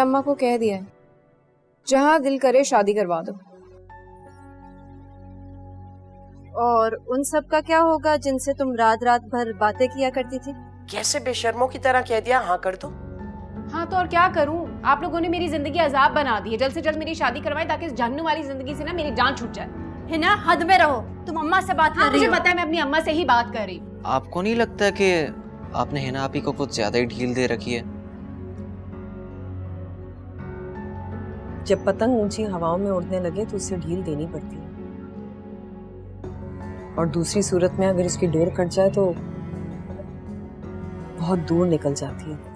अम्मा को कह दिया है, जहां दिल करे शादी करवा दो। और उन सब का क्या होगा जिनसे तुम रात रात भर बातें किया करती थी? कैसे बेशर्मों की तरह कह दिया हाँ कर दो। हाँ तो और क्या करूं, आप लोगों ने मेरी जिंदगी अजाब बना दी है। जल्द से जल्द मेरी शादी करवाएं ताकि इस जहन्नुम वाली जिंदगी से ना मेरी जान छूट जाए। है ना, हद में रहो। तुम अम्मा से बात कर रही हो। मुझे पता है, मैं अपनी अम्मा से ही बात कर रही हूँ। आपको नहीं लगता कि आपने हिना आपी को कुछ ज्यादा ही ढील दे रखी है? जब पतंग ऊंची हवाओं में उड़ने लगे तो उसे ढील देनी पड़ती है, और दूसरी सूरत में अगर इसकी डोर कट जाए तो बहुत दूर निकल जाती है।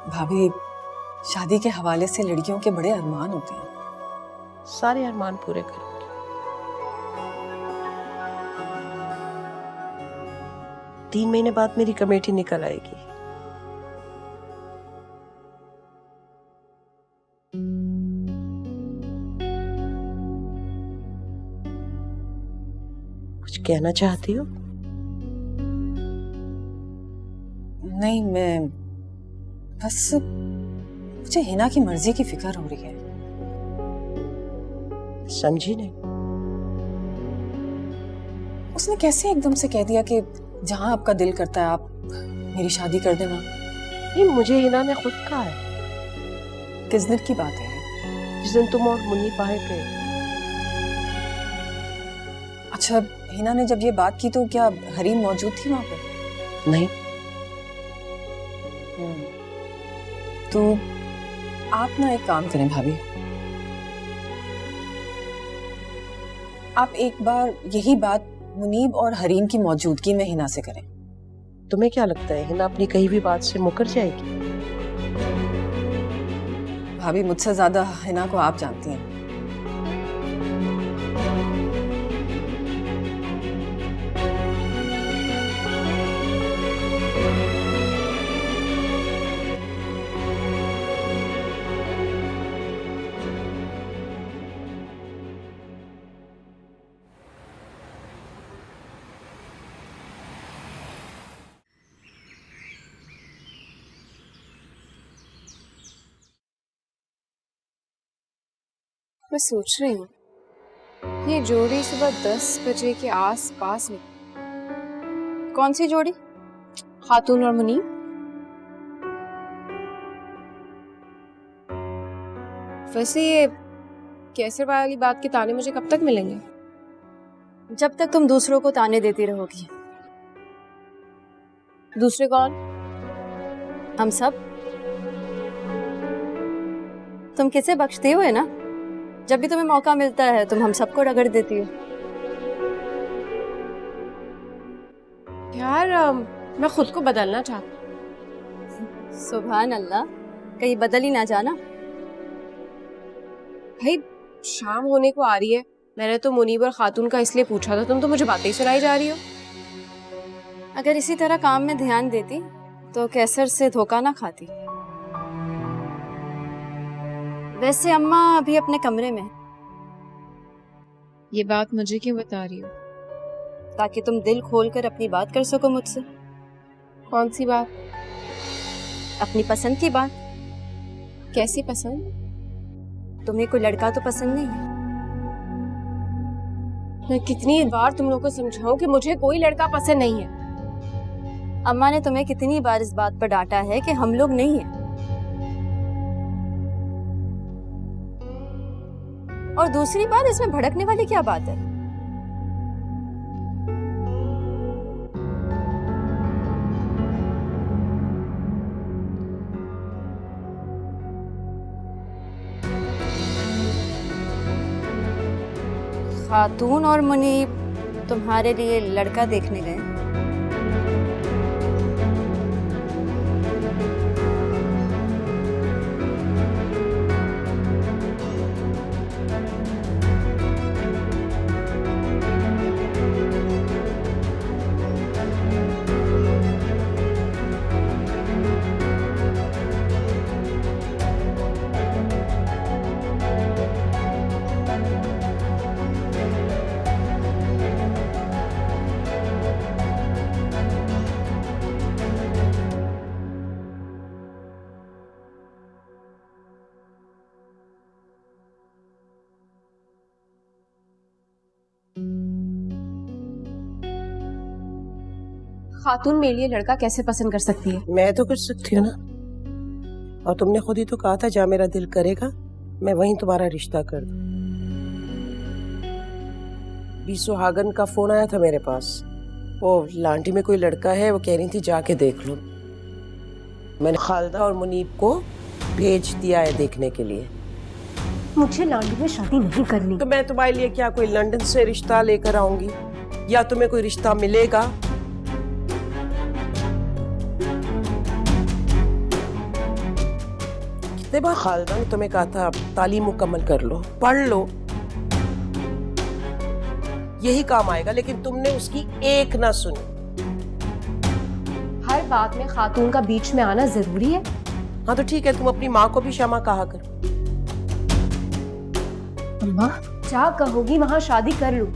भाभी, शादी के हवाले से लड़कियों के बड़े अरमान होते हैं। सारे अरमान पूरे करूंगी। 3 महीने बाद मेरी कमेटी निकल आएगी। कुछ कहना चाहती हो? नहीं, मैं बस मुझे हिना की मर्जी की फिक्र हो रही है। समझी नहीं। उसने कैसे एकदम से कह दिया कि जहां आपका दिल करता है आप मेरी शादी कर देना? ये मुझे हिना ने खुद कहा है। किस दिन की बात है? जिस दिन तुम और मुन्नी बाहर गए। अच्छा, हिना ने जब ये बात की तो क्या हरीम मौजूद थी वहां पर? नहीं। तो आप ना एक काम करें भाभी, आप एक बार यही बात मुनीब और हरीम की मौजूदगी में हिना से करें। तुम्हें क्या लगता है हिना अपनी कहीं भी बात से मुकर जाएगी? भाभी, मुझसे ज्यादा हिना को आप जानती हैं। मैं सोच रही हूँ ये जोड़ी सुबह 10 बजे के आस पास निकली। कौन सी जोड़ी? खातून और मुनीब। वैसे ये कैसर वाली बात के ताने मुझे कब तक मिलेंगे? जब तक तुम दूसरों को ताने देती रहोगी। दूसरे कौन? हम सब। तुम किसे बख्शती हो है ना? जब भी तुम्हें मौका मिलता है तुम हम सबको रगड़ देती हो। यार मैं खुद को बदलना चाहती। सुभान अल्लाह, कहीं बदल ही ना जाना। भाई शाम होने को आ रही है, मैंने तो मुनीब और खातून का इसलिए पूछा था, तुम तो मुझे बातें ही सुनाई जा रही हो। अगर इसी तरह काम में ध्यान देती तो कैसर से धोखा ना खाती। वैसे अम्मा अभी अपने कमरे में। ये बात मुझे क्यों बता रही हो? ताकि तुम दिल खोलकर अपनी बात कर सको मुझसे। कौन सी बात? अपनी पसंद की बात। कैसी पसंद? तुम्हें कोई लड़का तो पसंद नहीं है? मैं कितनी बार तुम लोगों को समझाऊं कि मुझे कोई लड़का पसंद नहीं है। अम्मा ने तुम्हें कितनी बार इस बात पर डांटा है कि हम लोग नहीं हैं। और दूसरी बात, इसमें भड़कने वाली क्या बात है? खातून और मुनीब तुम्हारे लिए लड़का देखने गए। खातून मेरे लिए लड़का कैसे पसंद कर सकती है? मैं तो कर सकती हूँ ना, और तुमने खुद ही तो कहा था जहाँ मेरा दिल करेगा मैं वहीं तुम्हारा रिश्ता कर दूँ। बी सुहागन का फोन आया था मेरे पास, वो लांटी में कोई लड़का है, वो कह रही थी जाके देख लो। मैंने खालदा और मुनीब को भेज दिया है देखने के लिए। मुझे लांडी में शादी नहीं करनी। तो मैं तुम्हारे लिए क्या कोई लंदन से रिश्ता लेकर आऊंगी, या तुम्हें कोई रिश्ता मिलेगा? कितने बार खालदा ने तुम्हें कहा था तालीम मुकम्मल कर लो, पढ़ लो, यही काम आएगा, लेकिन तुमने उसकी एक ना सुनी। हर बात में खातून का बीच में आना जरूरी है? हाँ तो ठीक है, तुम अपनी माँ को भी क्षमा कहा कर। अम्मा, जहाँ कहोगी वहाँ शादी कर लूं,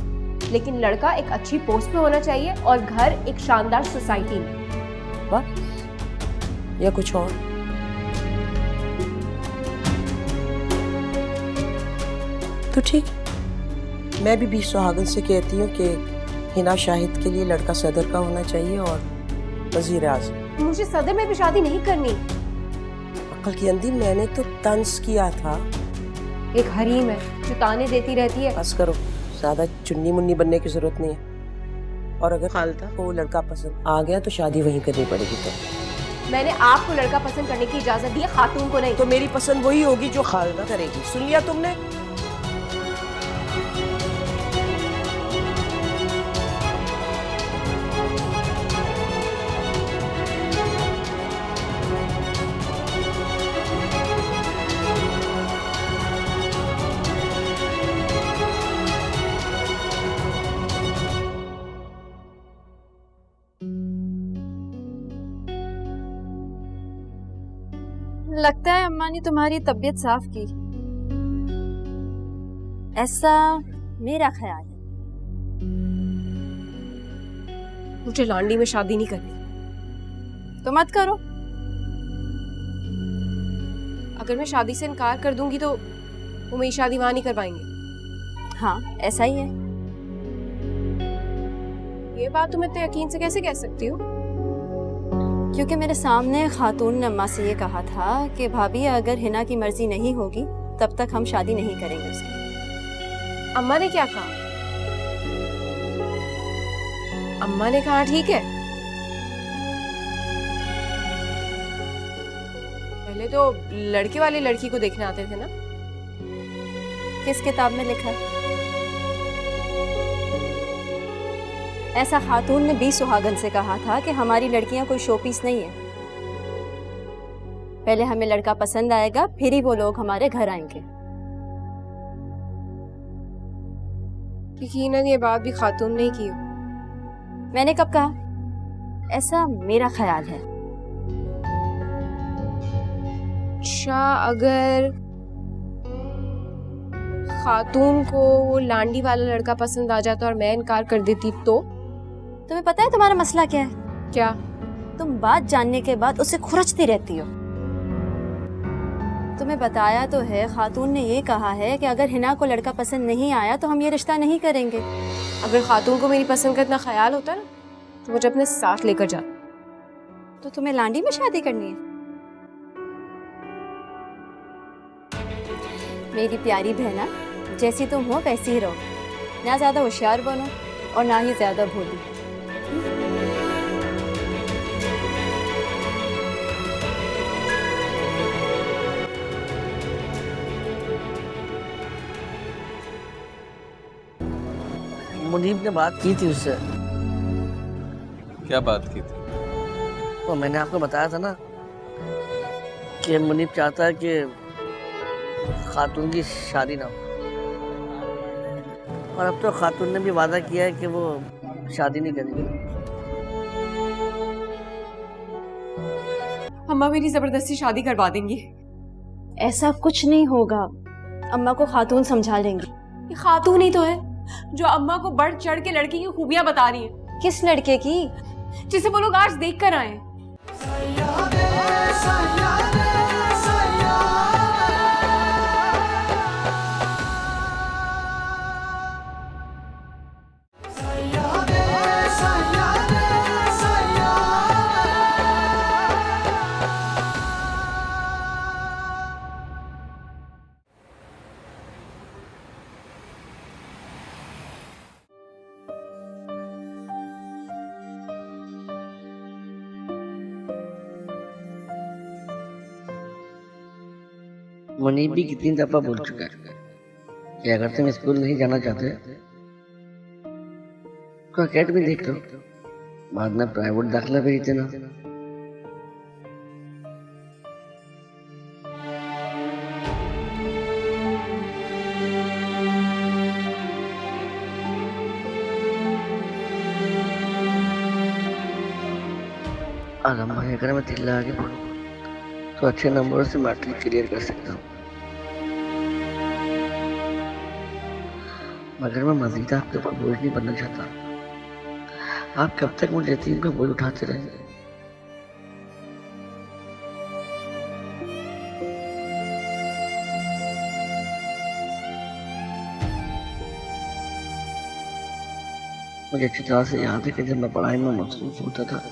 लेकिन लड़का एक अच्छी पोस्ट पे होना चाहिए और घर एक शानदार सोसाइटी में। वाह, या कुछ और? तो ठीक, मैं भी बी सुहागन से कहती हूँ कि हिना शाहिद के लिए लड़का सदर का होना चाहिए और वजीर आज़म। मुझे सदर में भी शादी नहीं करनी। अक्ल की अंधी, मैंने तो तंज किया था। एक हरीम है जो ताने देती रहती है। बस करो, ज्यादा चुन्नी मुन्नी बनने की जरूरत नहीं है। और अगर खालदा को वो लड़का पसंद आ गया तो शादी वहीं करनी पड़ेगी। तो मैंने आपको लड़का पसंद करने की इजाजत दी है, खातून को नहीं। तो मेरी पसंद वही होगी जो खालदा करेगी। सुन लिया तुमने? लगता है अम्मा ने तुम्हारी तबीयत साफ की, ऐसा मेरा ख्याल है। मुझे लांडी में शादी नहीं करनी। तो मत करो। अगर मैं शादी से इनकार कर दूंगी तो वो मेरी शादी वहां नहीं करवाएंगे। हाँ, ऐसा ही है। ये बात तुम इतने यकीन से कैसे कह सकती हो? क्योंकि मेरे सामने खातून ने अम्मा से ये कहा था कि भाभी अगर हिना की मर्जी नहीं होगी तब तक हम शादी नहीं करेंगे उसकी। अम्मा ने क्या कहा? अम्मा ने कहा ठीक है। पहले तो लड़के वाले लड़की को देखने आते थे ना। किस किताब में लिखा है? ऐसा खातून ने बी सुहागन से कहा था कि हमारी लड़कियां कोई शोपीस नहीं है। पहले हमें लड़का पसंद आएगा, फिर ही वो लोग हमारे घर आएंगे। यकीनन ये बात भी खातून ने की हो। मैंने कब कहा? ऐसा मेरा ख्याल है। अच्छा, अगर खातून को वो लांडी वाला लड़का पसंद आ जाता और मैं इनकार कर देती तो? तुम्हें पता है तुम्हारा मसला क्या है? क्या? तुम बात जानने के बाद उसे खुरचती रहती हो। तुम्हें बताया तो है, खातून ने ये कहा है कि अगर हिना को लड़का पसंद नहीं आया तो हम ये रिश्ता नहीं करेंगे। अगर खातून को मेरी पसंद का इतना ख्याल होता ना तो मुझे अपने साथ लेकर जा। तो तुम्हें लांडी में शादी करनी है? मेरी प्यारी बहना, जैसी तुम हो वैसी ही रहो। ना ज्यादा होशियार बनो और ना ही ज्यादा भोली। मुनीब ने बात की थी उससे। क्या बात की थी? तो मैंने आपको बताया था ना कि मुनीब चाहता है कि खातून की शादी ना हो, और अब तो खातून ने भी वादा किया है कि वो शादी नहीं करेगी। अम्मा मेरी जबरदस्ती शादी करवा देंगी। ऐसा कुछ नहीं होगा, अम्मा को खातून समझा लेंगी। ये खातून ही तो है जो अम्मा को बढ़ चढ़ के लड़की की खूबियां बता रही है। किस लड़के की? जिसे वो लोग आज देख कर आए। मुनीब भी कितनी दफा बोल चुका है कि अगर तुम स्कूल नहीं जाना चाहते तो अकेडमी देख लो, बाद में प्राइवेट दाखिला भेज देना। आलम भाई, अगर मैं दिल लगा के पढ़ूँ तो अच्छे नंबरों से मैट्रिक क्लियर कर सकता हूँ, मगर मैं मजीद आपके ऊपर बोझ नहीं बनना चाहता। आप कब तक मुझे यतीम का बोझ उठाते रहेंगे? मुझे अच्छी तरह से याद है कि जब मैं पढ़ाई में मसरूफ होता था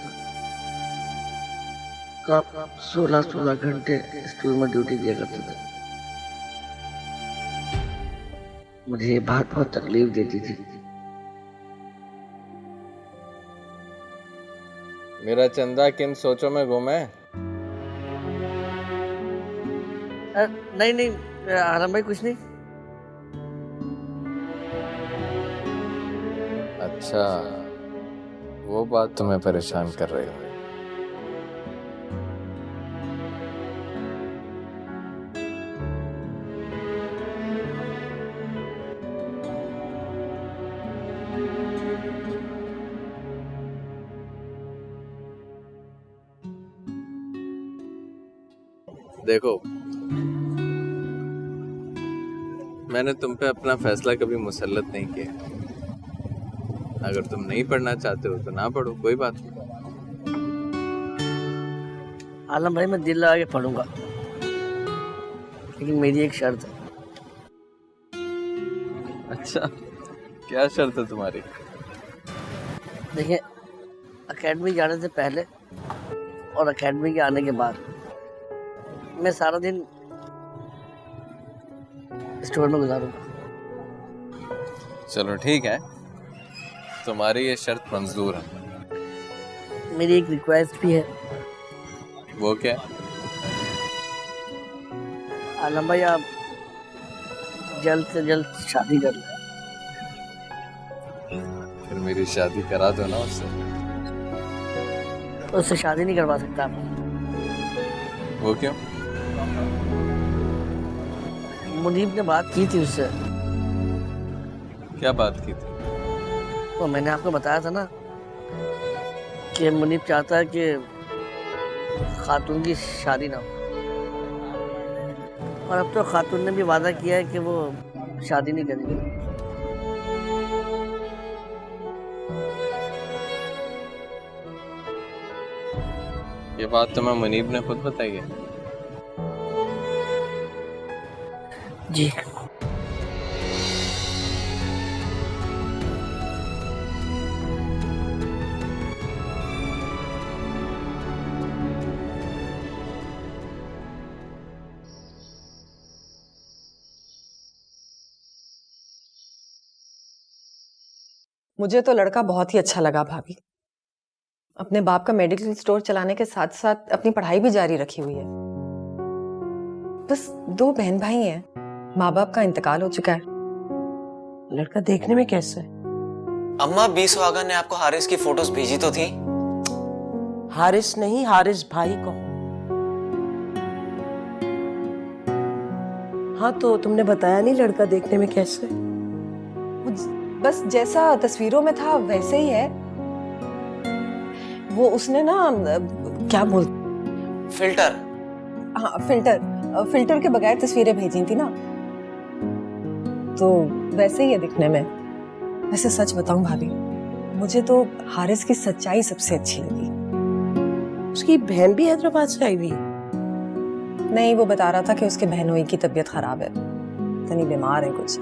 तो आप 16 घंटे स्कूल में ड्यूटी दिया करते थे। मुझे ये बात बहुत तकलीफ देती थी। मेरा चंदा किन सोचों में गुम है? नहीं नहीं आलम भाई, कुछ नहीं। अच्छा, वो बात तुम्हें परेशान कर रही है। देखो, मैंने तुम पे अपना फैसला कभी मुसल्लत नहीं किया। अगर तुम नहीं पढ़ना चाहते हो तो ना पढ़ो, कोई बात नहीं। आलम भाई, मैं दिल लगा के पढ़ूंगा, लेकिन मेरी एक शर्त है। अच्छा, क्या शर्त है तुम्हारी? देखिए, एकेडमी जाने से पहले और एकेडमी के आने के बाद मैं सारा दिन स्टोर में गुजारूंगा। चलो ठीक है, तुम्हारी ये शर्त मंजूर है। मेरी एक रिक्वेस्ट भी है। वो क्या? आलम भाई, आप जल्द से जल्द शादी कर लें। फिर मेरी शादी करा दो ना उससे। उससे शादी नहीं करवा सकता आप। वो क्यों? मुनीब ने बात की थी उससे। क्या बात की थी? तो मैंने आपको बताया था ना कि मुनीब चाहता है कि खातून की शादी ना हो, और अब तो खातून ने भी वादा किया है कि वो शादी नहीं करेगी। ये बात तुम्हें मुनीब ने खुद बताई है? जी। मुझे तो लड़का बहुत ही अच्छा लगा भाभी। अपने बाप का मेडिकल स्टोर चलाने के साथ साथ अपनी पढ़ाई भी जारी रखी हुई है। बस 2 बहन भाई हैं, माँ बाप का इंतकाल हो चुका है। लड़का देखने में कैसा है? अम्मा, बी सुहागन ने आपको हारिस की फोटोज भेजी तो थी। हारिस नहीं, हारिस भाई को। हाँ, तो तुमने बताया नहीं लड़का देखने में कैसा है? बस जैसा तस्वीरों में था वैसे ही है। वो उसने ना क्या बोल फिल्टर। हाँ, फिल्टर के बगैर तस्वीरें भेजी थी ना, तो वैसे ही है दिखने में। वैसे सच बताऊं भाभी, मुझे तो हारिस की सच्चाई सबसे अच्छी लगी। उसकी बहन भी हैदराबाद से आई हुई? नहीं, वो बता रहा था कि उसके बहनोई की तबीयत खराब है, तनी बीमार है कुछ,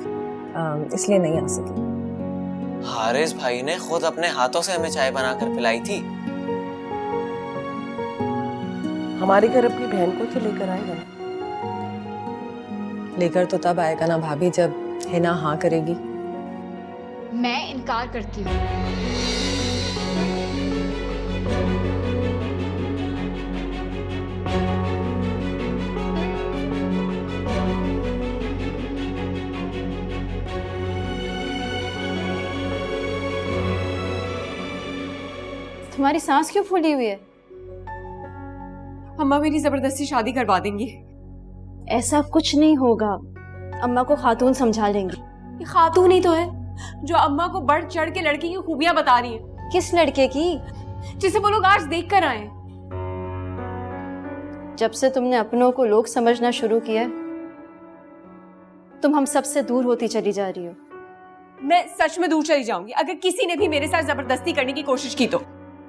इसलिए नहीं आ सकी। हारिस भाई ने खुद अपने हाथों से हमें चाय बनाकर पिलाई थी। हमारे घर अपनी बहन को तो लेकर आएगा ना? लेकर तो तब आएगा ना भाभी जब हिना हाँ करेगी। मैं इनकार करती हूँ। तुम्हारी सांस क्यों फूली हुई है? अम्मा मेरी जबरदस्ती शादी करवा देंगी। ऐसा कुछ नहीं होगा, अम्मा को खातून समझा लेंगी। ये खातून ही तो है जो अम्मा को बढ़ चढ़ के लड़की की खूबियां बता रही है। किस लड़के की? जिसे वो लोग आज देख कर आए। जब से तुमने अपनों को लोग समझना शुरू किया है, तुम हम सबसे दूर होती चली जा रही हो। मैं सच में दूर चली जाऊंगी अगर किसी ने भी मेरे साथ जबरदस्ती करने की कोशिश की तो।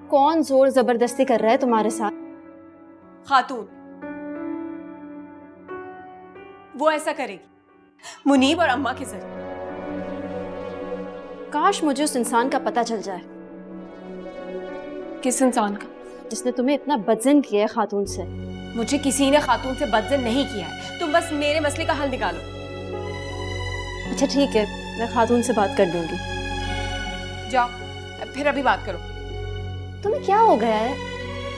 कौन जोर जबरदस्ती कर रहा है तुम्हारे साथ? खातून, वो ऐसा करेगी मुनीब और अम्मा के जरिए। काश मुझे उस इंसान का पता चल जाए। किस इंसान का? जिसने तुम्हें इतना बदजन किया है खातून से। मुझे किसी ने खातून से बदजन नहीं किया है। तुम बस मेरे मसले का हल निकालो। अच्छा ठीक है, मैं खातून से बात कर लूंगी। जाओ, फिर अभी बात करो। तुम्हें क्या हो गया है?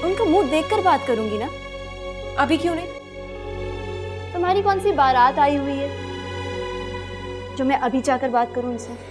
उनका मुंह देखकर बात करूंगी ना। अभी क्यों नहीं? तुम्हारी कौन सी बारात आई हुई है जो मैं अभी जाकर बात करूं उनसे?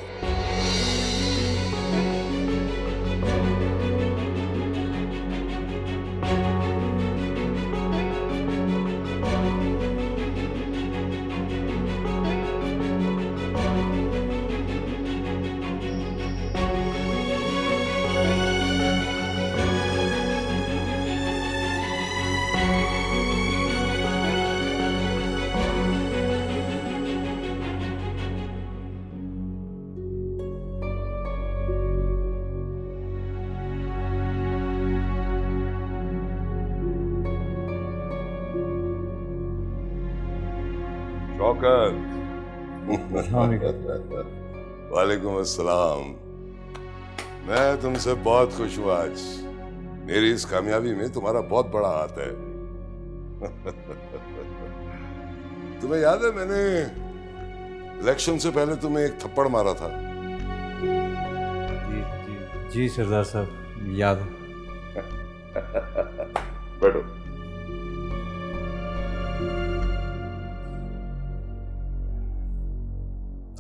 वालेकुम अस्सलाम। मैं तुमसे बहुत खुश हूँ आज। मेरी इस कामयाबी में तुम्हारा बहुत बड़ा हाथ है। तुम्हें याद है मैंने इलेक्शन से पहले तुम्हें एक थप्पड़ मारा था? जी सरदार साहब, याद है। बैठो।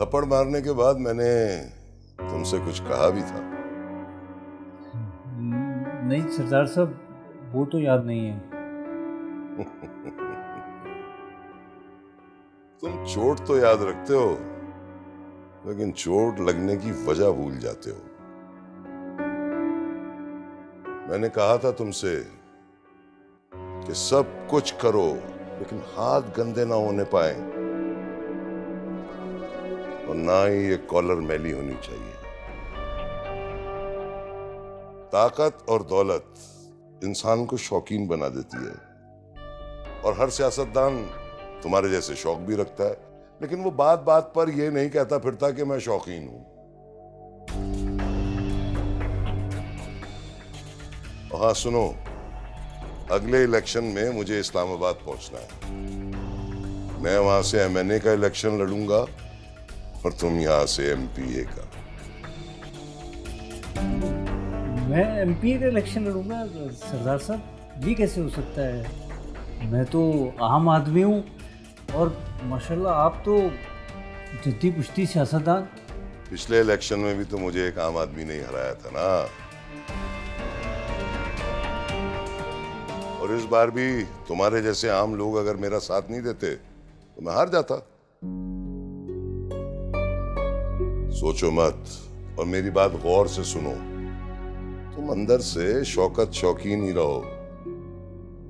थप्पड़ मारने के बाद मैंने तुमसे कुछ कहा भी था। नहीं सरदार साहब, वो तो याद नहीं है। तुम चोट तो याद रखते हो, लेकिन चोट लगने की वजह भूल जाते हो। मैंने कहा था तुमसे कि सब कुछ करो लेकिन हाथ गंदे ना होने पाए और ना ही ये कॉलर मैली होनी चाहिए। ताकत और दौलत इंसान को शौकीन बना देती है और हर सियासतदान तुम्हारे जैसे शौक भी रखता है, लेकिन वो बात बात पर ये नहीं कहता फिरता कि मैं शौकीन हूं। और हाँ सुनो, अगले इलेक्शन में मुझे इस्लामाबाद पहुंचना है। मैं वहां से एमएनए का इलेक्शन लड़ूंगा और तुम यहां से एमपीए का। मैं एमपी का इलेक्शन लड़ूंगा सरदार साहब? ये कैसे हो सकता है? मैं तो आम आदमी हूँ और माशाल्लाह आप तो जद्दी पुश्ती सियासतदान। पिछले इलेक्शन में भी तो मुझे एक आम आदमी ने हराया था ना, और इस बार भी तुम्हारे जैसे आम लोग अगर मेरा साथ नहीं देते तो मैं हार जाता। सोचो मत और मेरी बात गौर से सुनो। तुम अंदर से शौकत शौकीन ही रहो,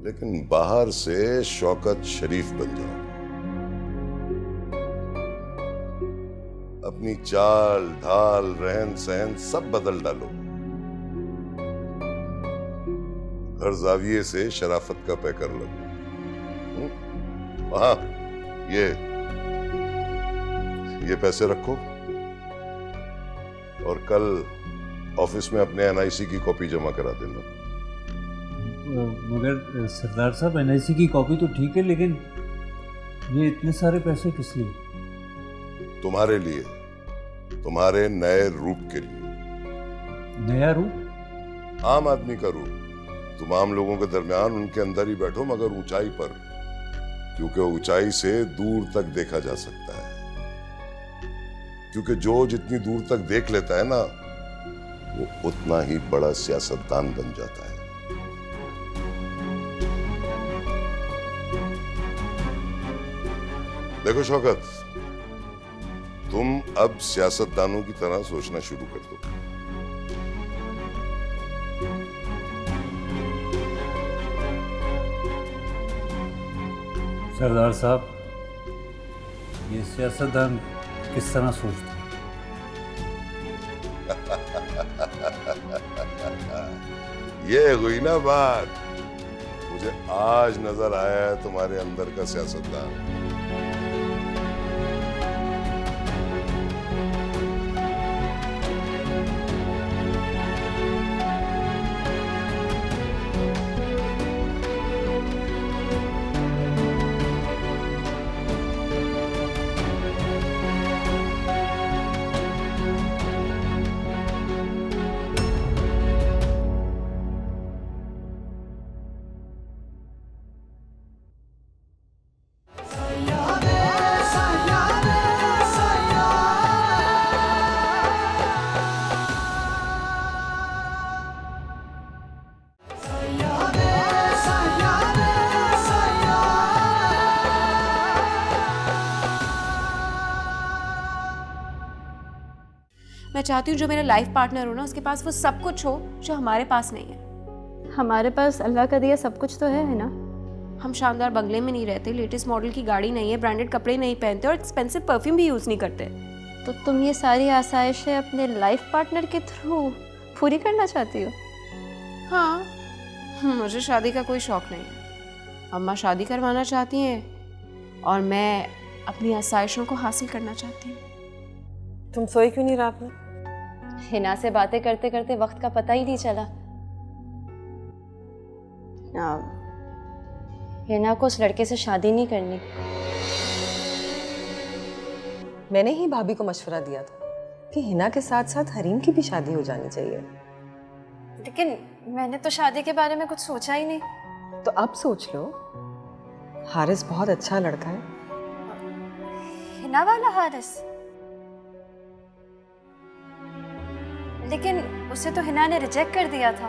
लेकिन बाहर से शौकत शरीफ बन जाओ। अपनी चाल ढाल रहन सहन सब बदल डालो। हर जाविये से शराफत का पैकर लगो। हाँ, ये पैसे रखो और कल ऑफिस में अपने एनआईसी की कॉपी जमा करा देना। मगर सरदार साहब, एनआईसी की कॉपी तो ठीक है, लेकिन ये इतने सारे पैसे किस लिए? तुम्हारे लिए, तुम्हारे नए रूप के लिए। नया रूप? आम आदमी का रूप। तुम आम लोगों के दरमियान उनके अंदर ही बैठो, मगर ऊंचाई पर, क्योंकि ऊंचाई से दूर तक देखा जा सकता है। क्योंकि जो जितनी दूर तक देख लेता है ना, वो उतना ही बड़ा सियासतदान बन जाता है। देखो शौकत, तुम अब सियासतदानों की तरह सोचना शुरू कर दो। सरदार साहब, ये सियासतदान किस तरह सोचते हैं? ये हुई ना बात। मुझे आज नजर आया है तुम्हारे अंदर का सियासतदान। मैं चाहती हूँ जो मेरा लाइफ पार्टनर हो ना, उसके पास वो सब कुछ हो जो हमारे पास नहीं है। हमारे पास अल्लाह का दिया सब कुछ तो है ना। हम शानदार बंगले में नहीं रहते, लेटेस्ट मॉडल की गाड़ी नहीं है, ब्रांडेड कपड़े नहीं पहनते और एक्सपेंसिव परफ्यूम भी यूज़ नहीं करते। तो तुम ये सारी आसाइशें अपने लाइफ पार्टनर के थ्रू पूरी करना चाहती हो? हाँ, मुझे शादी का कोई शौक नहीं है। अम्मा शादी करवाना चाहती हैं और मैं अपनी आसाइशों को हासिल करना चाहती हूँ। तुम सोए क्यों नहीं रात में? हिना से बातें करते करते वक्त का पता ही नहीं चला। हिना को उस लड़के से शादी नहीं करनी। मैंने ही भाभी को मशवरा दिया था कि हिना के साथ साथ हरीम की भी शादी हो जानी चाहिए। लेकिन मैंने तो शादी के बारे में कुछ सोचा ही नहीं। तो अब सोच लो, हारिस बहुत अच्छा लड़का है। हिना वाला हारिस? लेकिन उसे तो हिना ने रिजेक्ट कर दिया था।